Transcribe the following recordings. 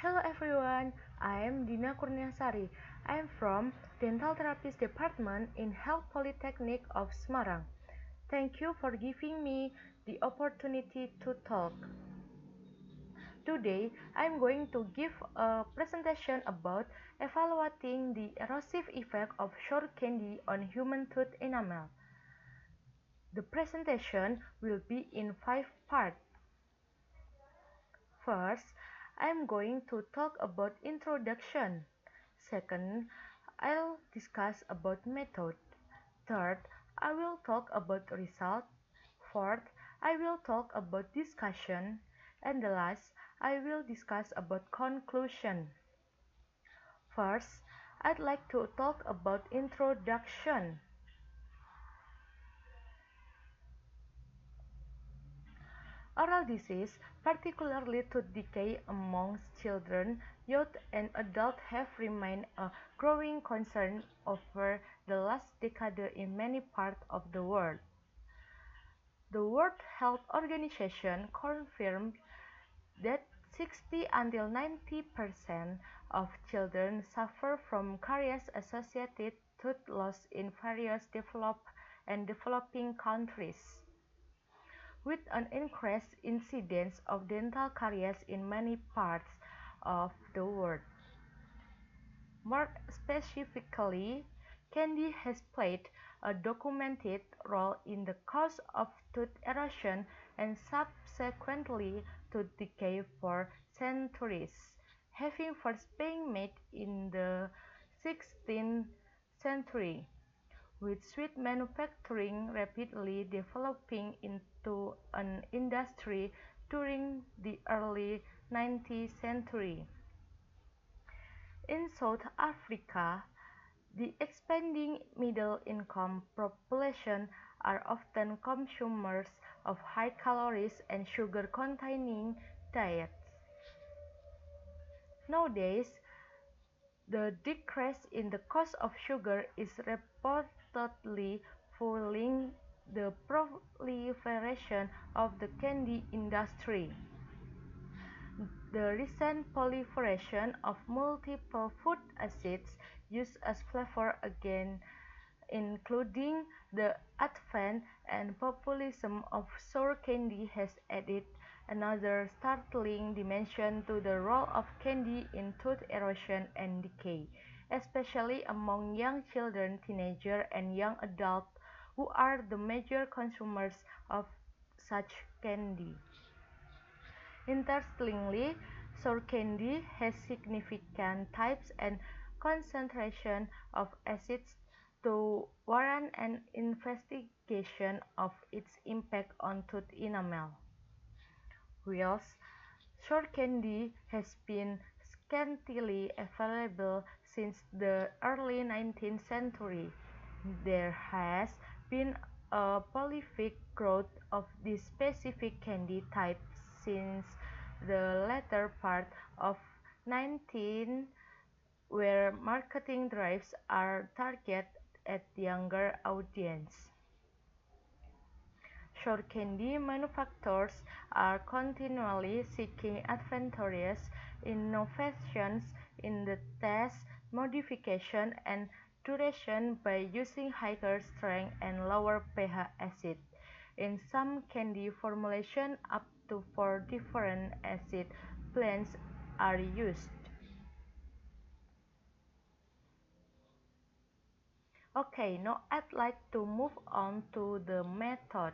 Hello everyone, I am Dina Kurniasari. I am from Dental Therapies Department in Health Polytechnic of Semarang. Thank you for giving me the opportunity to talk. Today, I am going to give a presentation about evaluating the erosive effect of sour candy on human tooth enamel. The presentation will be in 5 parts. First, I am going to talk about introduction. Second, I'll discuss about method. Third, I will talk about result. Fourth, I will talk about discussion. And the last, I will discuss about conclusion. First, I'd like to talk about introduction. Oral disease, particularly tooth decay amongst children, youth, and adults, have remained a growing concern over the last decade in many parts of the world. The World Health Organization confirmed that 60 until 90% of children suffer from caries-associated tooth loss in various developed and developing countries, with an increased incidence of dental caries in many parts of the world. More specifically, candy has played a documented role in the cause of tooth erosion and subsequently tooth decay for centuries, having first been made in the 16th century, with sweet manufacturing rapidly developing into an industry during the early 19th century. In South Africa, the expanding middle-income population are often consumers of high calories and sugar-containing diets. Nowadays, the decrease in the cost of sugar is reportedly fueling the proliferation of the candy industry. The recent proliferation of multiple food acids used as flavor again, including the advent and populism of sour candy, has added another startling dimension to the role of candy in tooth erosion and decay, especially among young children, teenagers, and young adults who are the major consumers of such candy. Interestingly, sour candy has significant types and concentration of acids to warrant an investigation of its impact on tooth enamel. Whilst sour candy has been scantily available since the early 19th century, there has been a prolific growth of this specific candy type since the latter part of 19th, where marketing drives are targeted at younger audience. Sour candy manufacturers are continually seeking advantageous innovations in the taste, modification, and duration by using higher strength and lower pH acid. In some candy formulations, up to 4 different acid blends are used. Okay, now I'd like to move on to the method.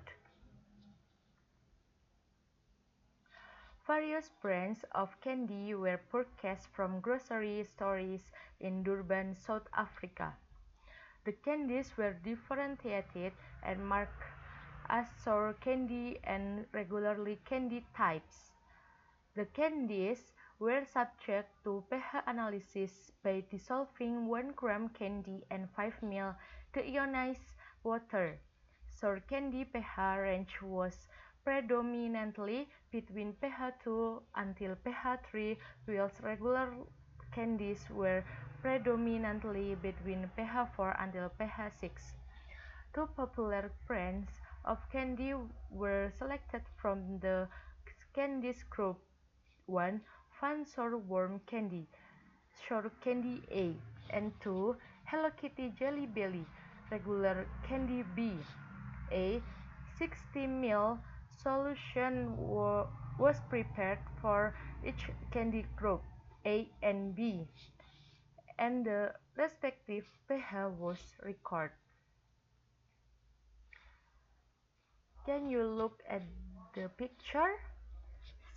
Various brands of candy were purchased from grocery stores in Durban, South Africa. The candies were differentiated and marked as sour candy and regularly candy types. The candies were subject to pH analysis by dissolving 1 gram candy and 5 ml deionized water. Sour candy pH range was predominantly between pH 2 until pH 3, whilst regular candies were predominantly between pH 4 until pH 6. Two popular brands of candy were selected from the candies group. One, Fun Sour Worm Candy, Sour Candy A, and 2. Hello Kitty Jelly Belly, Regular Candy B. A 60 ml solution was prepared for each candy group A and B, and the respective pH was recorded. Can you look at the picture?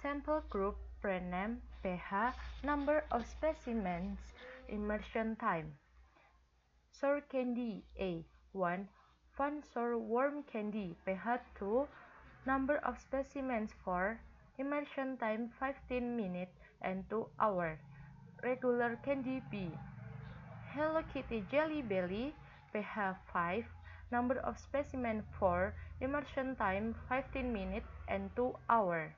Sample group, brand name, pH, number of specimens, immersion time. Sour candy A 1, Fun Sour Worm Candy pH 2, number of specimens 4, immersion time 15 minutes and 2 hours. Regular candy B, Hello Kitty Jelly Belly pH 5, number of specimens 4, immersion time 15 minutes and 2 hours.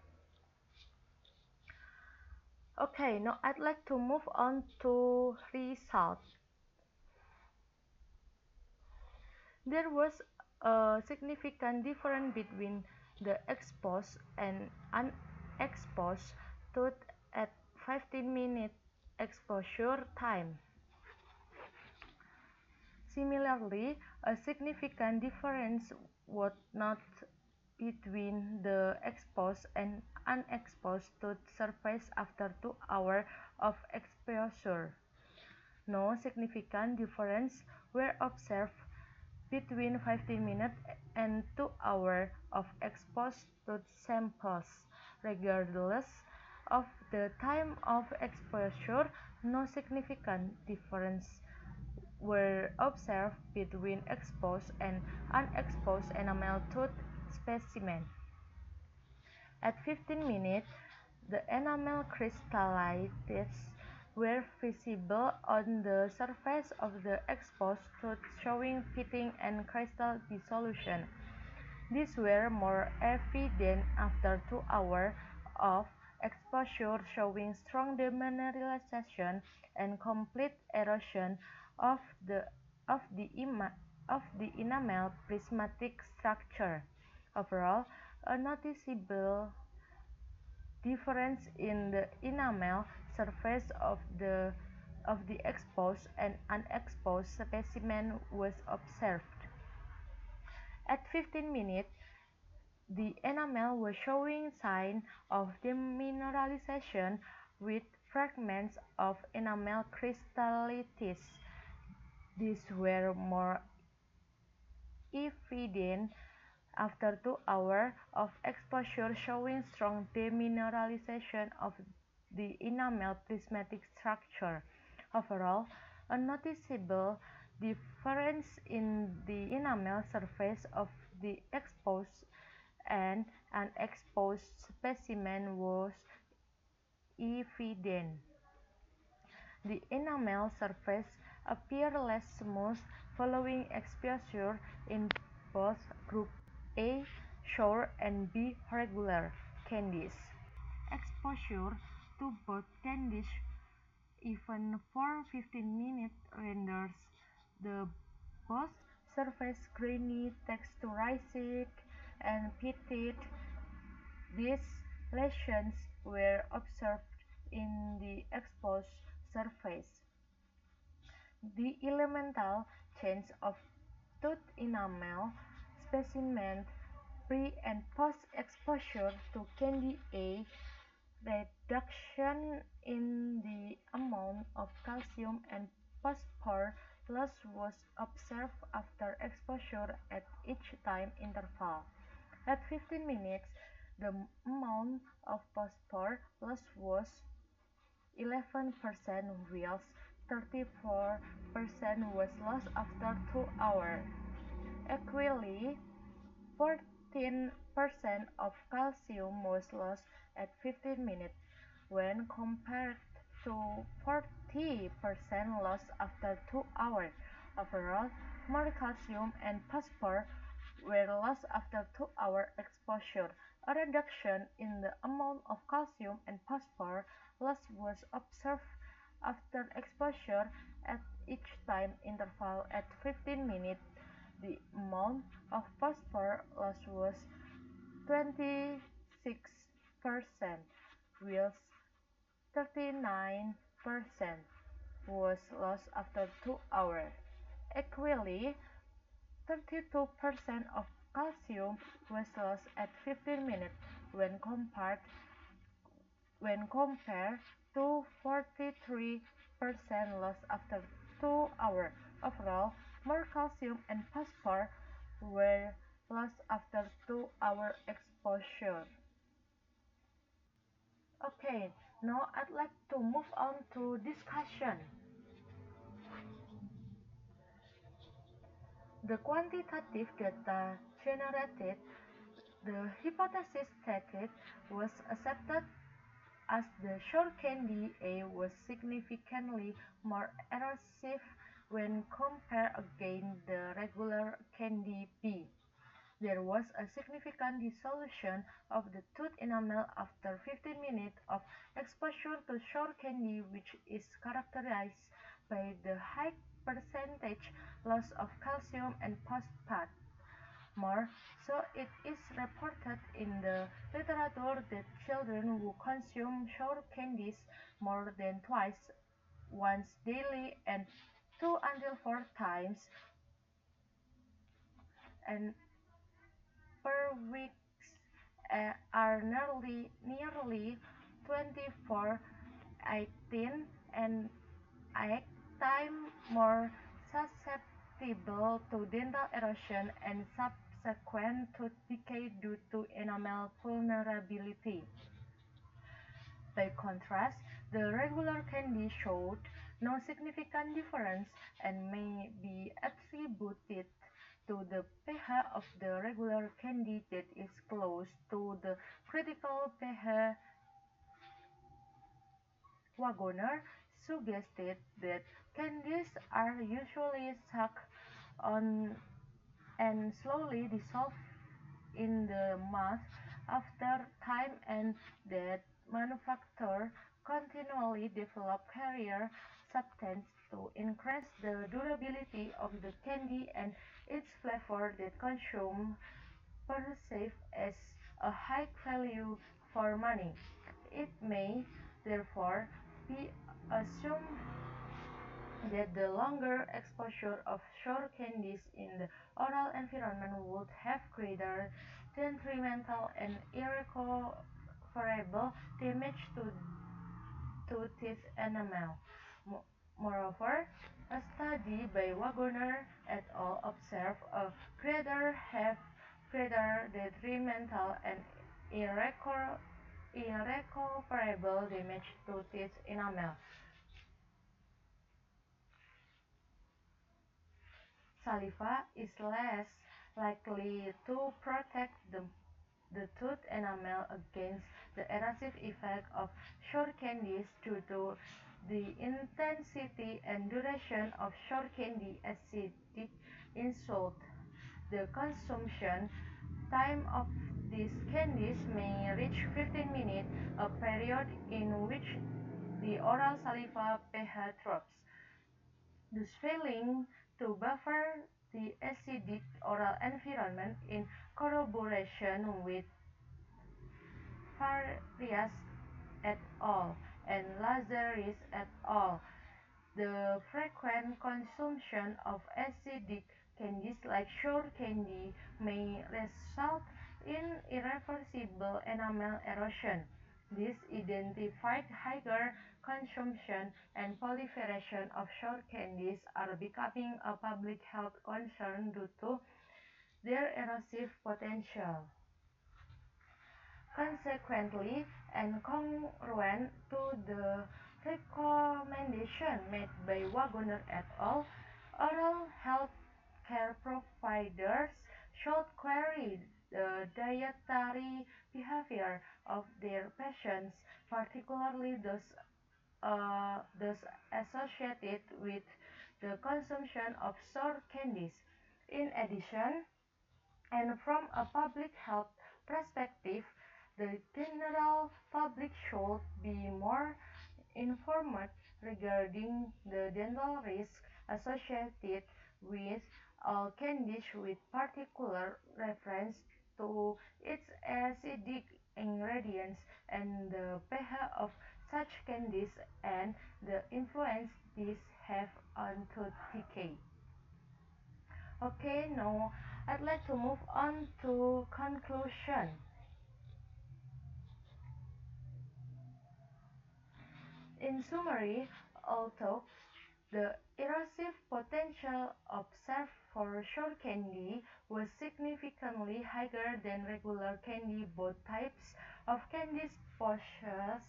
Okay, now I'd like to move on to results. There was a significant difference between the exposed and unexposed tooth at 15-minute exposure time. Similarly, a significant difference was not between the exposed and unexposed tooth surface after 2 hours of exposure. No significant difference were observed between 15 minutes and 2 hours of exposed tooth samples. Regardless of the time of exposure, no significant difference were observed between exposed and unexposed enamel tooth specimens. At 15 minutes, the enamel crystallites were visible on the surface of the exposed tooth, showing pitting and crystal dissolution. These were more evident after 2 hours of exposure, showing strong demineralization and complete erosion of the enamel prismatic structure. Overall, a noticeable difference in the enamel surface of the exposed and unexposed specimen was observed. At 15 minutes, the enamel was showing signs of demineralization with fragments of enamel crystallites. These were more evident after 2 hours of exposure, showing strong demineralization of the enamel prismatic structure. Overall, a noticeable difference in the enamel surface of the exposed and unexposed specimen was evident. The enamel surface appeared less smooth following exposure in both group A sour and B regular candies. Exposure to both candies, even for 15 minutes, renders the both surface grainy, texturized, and pitted. These lesions were observed in the exposed surface. The elemental change of tooth enamel specimen pre- and post-exposure to candy A, reduction in the amount of calcium and phosphorus loss was observed after exposure at each time interval. At 15 minutes, the amount of phosphorus loss was 11%, whilst 34% was lost after 2 hours. Equally, 14% of calcium was lost at 15 minutes, when compared to 40% lost after 2 hours. Overall, more calcium and phosphorus were lost after 2 hour exposure. A reduction in the amount of calcium and phosphorus loss was observed after exposure at each time interval. At 15 minutes, the amount of phosphorus loss was 26%, whilst 39% was lost after 2 hours. Equally, 32% of calcium was lost at 15 minutes when compared to 43% lost after 2 hours. Overall, more calcium and phosphorus were lost after 2-hour exposure. Okay, now I'd like to move on to discussion. The quantitative data generated, the hypothesis stated, was accepted as the sour candy A was significantly more erosive when compared against the regular candy B. There was a significant dissolution of the tooth enamel after 15 minutes of exposure to sour candy, which is characterized by the high percentage loss of calcium and phosphate. More so, it is reported in the literature that children who consume sour candies more than twice, once daily, and 2 until 4 times and per week are nearly 24, 18, and 8 times more susceptible to dental erosion and subsequent tooth decay due to enamel vulnerability. By contrast, the regular candy showed no significant difference and may be attributed to the pH of the regular candy that is close to the critical pH. Wagoner suggested that candies are usually sucked on and slowly dissolved in the mouth after time, and that manufacturers continually develop carrier substances to increase the durability of the candy and its flavor that consumers perceive as a high value for money. It may, therefore, be assumed that the longer exposure of sour candies in the oral environment would have greater detrimental and irrecoverable damage to teeth enamel. Moreover, a study by Wagoner et al. Observed a greater detrimental and irrecoverable damage to teeth enamel. Saliva is less likely to protect the tooth enamel against the erosive effect of sour candies due to the intensity and duration of sour candy acidic insult. The consumption time of these candies may reach 15 minutes, a period in which the oral saliva pH drops, thus failing to buffer the acidic oral environment in corroboration with Farias et al. And Lazaris et al. The frequent consumption of acidic candies like sour candy may result in irreversible enamel erosion. This identified higher consumption and proliferation of sour candies are becoming a public health concern due to their erosive potential. Consequently, and congruent to the recommendation made by Wagoner et al., oral health care providers should query the dietary behavior of their patients, particularly those associated with the consumption of sour candies. In addition, and from a public health perspective, the general public should be more informed regarding the dental risks associated with all candies, with particular reference to its acidic ingredients and the pH of such candies and the influence these have on tooth decay. Okay, now I'd like to move on to conclusion. In summary, although the erosive potential observed for sour candy was significantly higher than regular candy. Both types of candies possess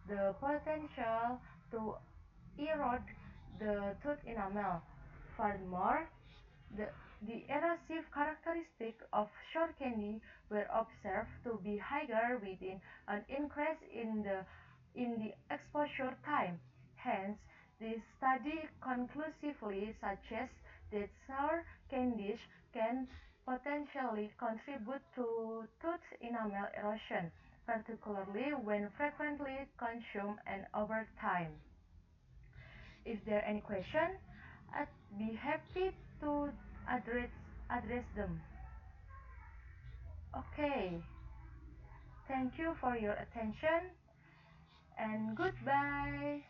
the potential to erode the tooth enamel. Furthermore, the, the erosive characteristics of sour candy were observed to be higher within an increase in the exposure time. Hence, this study conclusively suggests that sour candies can potentially contribute to tooth enamel erosion, particularly when frequently consumed and over time. If there are any questions, I'd be happy to address address them. Okay, thank you for your attention and goodbye.